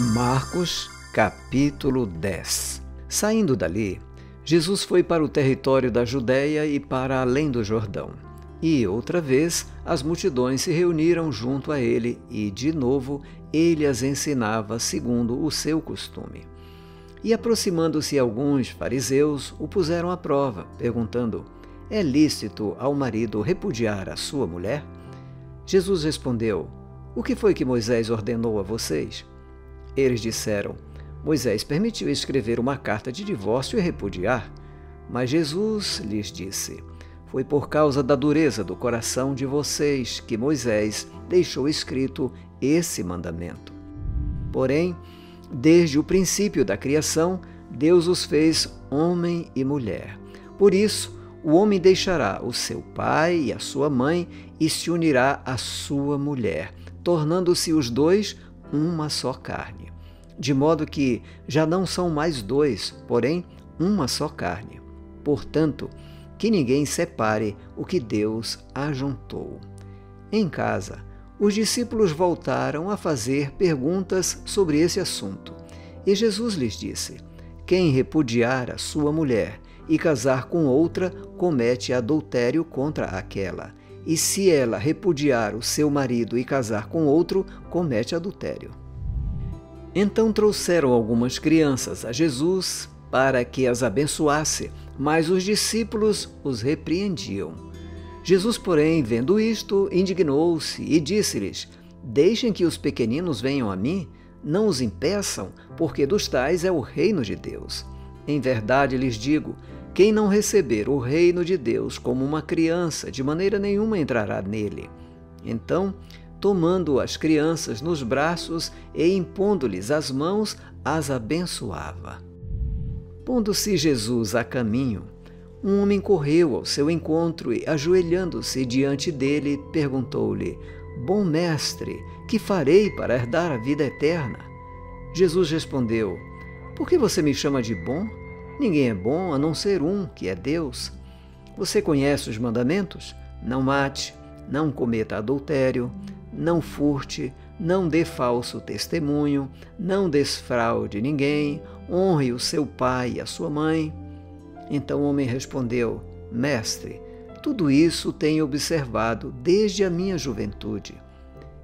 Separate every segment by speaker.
Speaker 1: Marcos, capítulo 10. Saindo dali, Jesus foi para o território da Judéia e para além do Jordão. E, outra vez, as multidões se reuniram junto a ele e, de novo, ele as ensinava segundo o seu costume. E, aproximando-se alguns fariseus, o puseram à prova, perguntando: é lícito ao marido repudiar a sua mulher? Jesus respondeu: o que foi que Moisés ordenou a vocês? Eles disseram: Moisés permitiu escrever uma carta de divórcio e repudiar. Mas Jesus lhes disse: foi por causa da dureza do coração de vocês que Moisés deixou escrito esse mandamento. Porém, desde o princípio da criação, Deus os fez homem e mulher. Por isso, o homem deixará o seu pai e a sua mãe e se unirá à sua mulher, tornando-se os dois uma só carne. De modo que já não são mais dois, porém uma só carne. Portanto, que ninguém separe o que Deus ajuntou. Em casa, os discípulos voltaram a fazer perguntas sobre esse assunto. E Jesus lhes disse: quem repudiar a sua mulher e casar com outra, comete adultério contra aquela. E se ela repudiar o seu marido e casar com outro, comete adultério. Então trouxeram algumas crianças a Jesus para que as abençoasse, mas os discípulos os repreendiam. Jesus, porém, vendo isto, indignou-se e disse-lhes: deixem que os pequeninos venham a mim, não os impeçam, porque dos tais é o reino de Deus. Em verdade lhes digo, quem não receber o reino de Deus como uma criança, de maneira nenhuma entrará nele. Então, tomando as crianças nos braços e impondo-lhes as mãos, as abençoava. Pondo-se Jesus a caminho, um homem correu ao seu encontro e, ajoelhando-se diante dele, perguntou-lhe: bom mestre, que farei para herdar a vida eterna? Jesus respondeu: por que você me chama de bom? Ninguém é bom a não ser um, que é Deus. Você conhece os mandamentos? Não mate, não cometa adultério, não furte, não dê falso testemunho, não desfraude ninguém, honre o seu pai e a sua mãe. Então o homem respondeu: mestre, tudo isso tenho observado desde a minha juventude.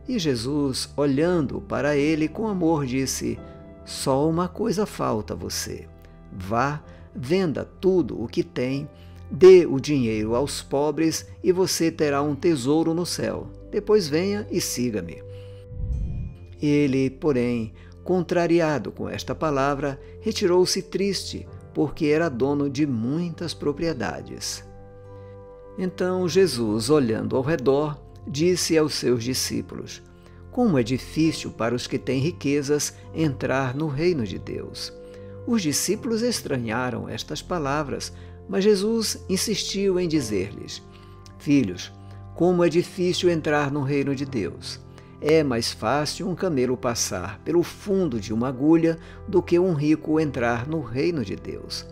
Speaker 1: E Jesus, olhando para ele com amor, disse: só uma coisa falta a você. Vá, venda tudo o que tem, dê o dinheiro aos pobres e você terá um tesouro no céu. Depois venha e siga-me. Ele, porém, contrariado com esta palavra, retirou-se triste, porque era dono de muitas propriedades. Então Jesus, olhando ao redor, disse aos seus discípulos: como é difícil para os que têm riquezas entrar no reino de Deus. Os discípulos estranharam estas palavras, mas Jesus insistiu em dizer-lhes: filhos, como é difícil entrar no reino de Deus. É mais fácil um camelo passar pelo fundo de uma agulha do que um rico entrar no reino de Deus.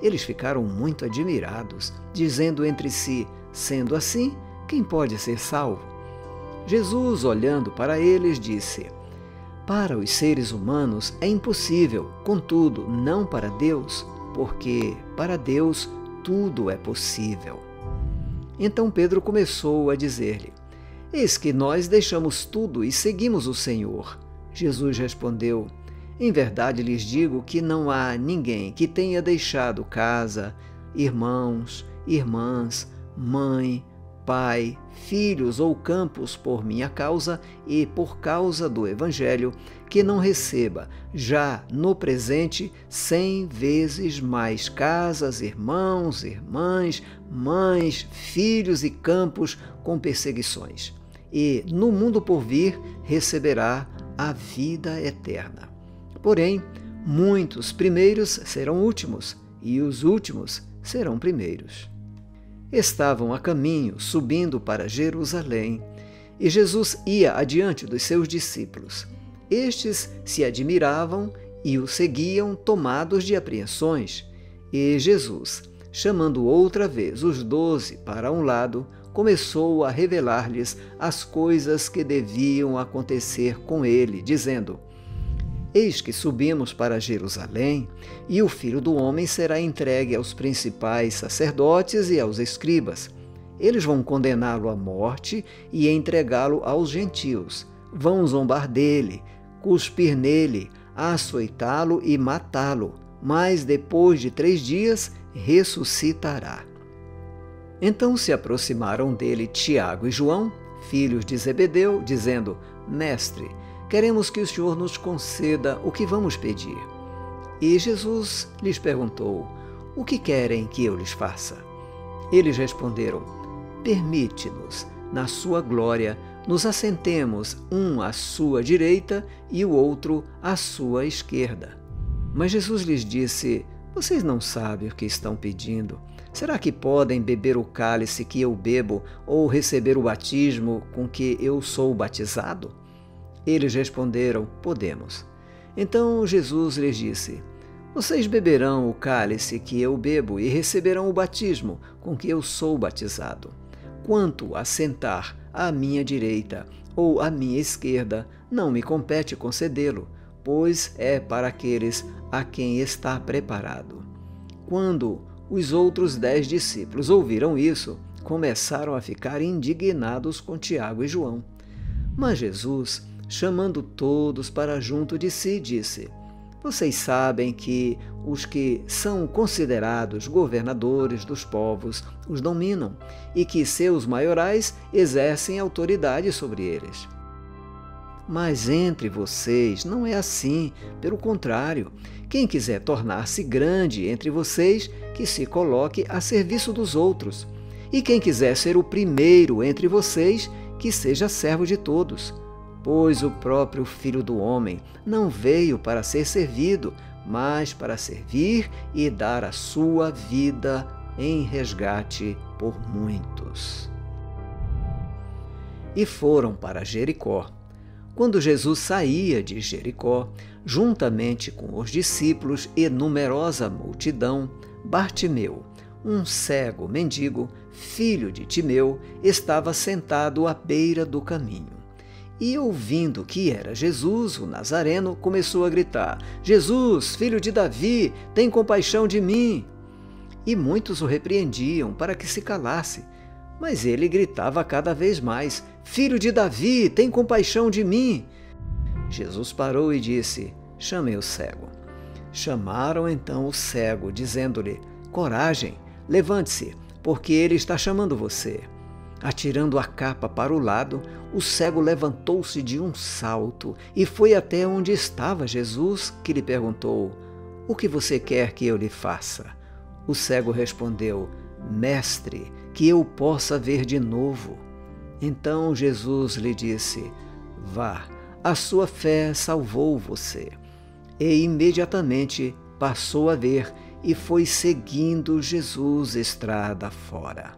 Speaker 1: Eles ficaram muito admirados, dizendo entre si: sendo assim, quem pode ser salvo? Jesus, olhando para eles, disse: para os seres humanos é impossível, contudo, não para Deus, porque para Deus tudo é possível. Então Pedro começou a dizer-lhe: eis que nós deixamos tudo e seguimos o Senhor. Jesus respondeu: em verdade lhes digo que não há ninguém que tenha deixado casa, irmãos, irmãs, mãe, pai, filhos ou campos por minha causa e por causa do Evangelho, que não receba, já no presente, 100 vezes mais casas, irmãos, irmãs, mães, filhos e campos com perseguições. E no mundo por vir receberá a vida eterna. Porém, muitos primeiros serão últimos, e os últimos serão primeiros. Estavam a caminho, subindo para Jerusalém, e Jesus ia adiante dos seus discípulos. Estes se admiravam e o seguiam, tomados de apreensões. E Jesus, chamando outra vez os 12 para um lado, começou a revelar-lhes as coisas que deviam acontecer com ele, dizendo: Eis que subimos para Jerusalém, e o Filho do Homem será entregue aos principais sacerdotes e aos escribas. Eles vão condená-lo à morte e entregá-lo aos gentios. Vão zombar dele, cuspir nele, açoitá-lo e matá-lo, mas depois de 3 dias ressuscitará. Então se aproximaram dele Tiago e João, filhos de Zebedeu, dizendo: Mestre, queremos que o Senhor nos conceda o que vamos pedir. E Jesus lhes perguntou: O que querem que eu lhes faça? Eles responderam: Permite-nos, na sua glória, nos assentemos um à sua direita e o outro à sua esquerda. Mas Jesus lhes disse: Vocês não sabem o que estão pedindo. Será que podem beber o cálice que eu bebo ou receber o batismo com que eu sou batizado? Eles responderam: Podemos. Então Jesus lhes disse: Vocês beberão o cálice que eu bebo e receberão o batismo com que eu sou batizado. Quanto a sentar à minha direita ou à minha esquerda, não me compete concedê-lo, pois é para aqueles a quem está preparado. Quando os outros 10 discípulos ouviram isso, começaram a ficar indignados com Tiago e João. Mas Jesus, chamando todos para junto de si, disse: Vocês sabem que os que são considerados governadores dos povos os dominam e que seus maiorais exercem autoridade sobre eles. Mas entre vocês não é assim, pelo contrário. Quem quiser tornar-se grande entre vocês, que se coloque a serviço dos outros. E quem quiser ser o primeiro entre vocês, que seja servo de todos. Pois o próprio Filho do Homem não veio para ser servido, mas para servir e dar a sua vida em resgate por muitos. E foram para Jericó. Quando Jesus saía de Jericó, juntamente com os discípulos e numerosa multidão, Bartimeu, um cego mendigo, filho de Timeu, estava sentado à beira do caminho. E ouvindo que era Jesus, o Nazareno, começou a gritar: Jesus, filho de Davi, tem compaixão de mim! E muitos o repreendiam para que se calasse. Mas ele gritava cada vez mais: Filho de Davi, tem compaixão de mim! Jesus parou e disse: Chamem o cego. Chamaram então o cego, dizendo-lhe: Coragem, levante-se, porque ele está chamando você. Atirando a capa para o lado, o cego levantou-se de um salto e foi até onde estava Jesus, que lhe perguntou: O que você quer que eu lhe faça? O cego respondeu: Mestre, que eu possa ver de novo. Então Jesus lhe disse: Vá, a sua fé salvou você. E imediatamente passou a ver e foi seguindo Jesus estrada fora.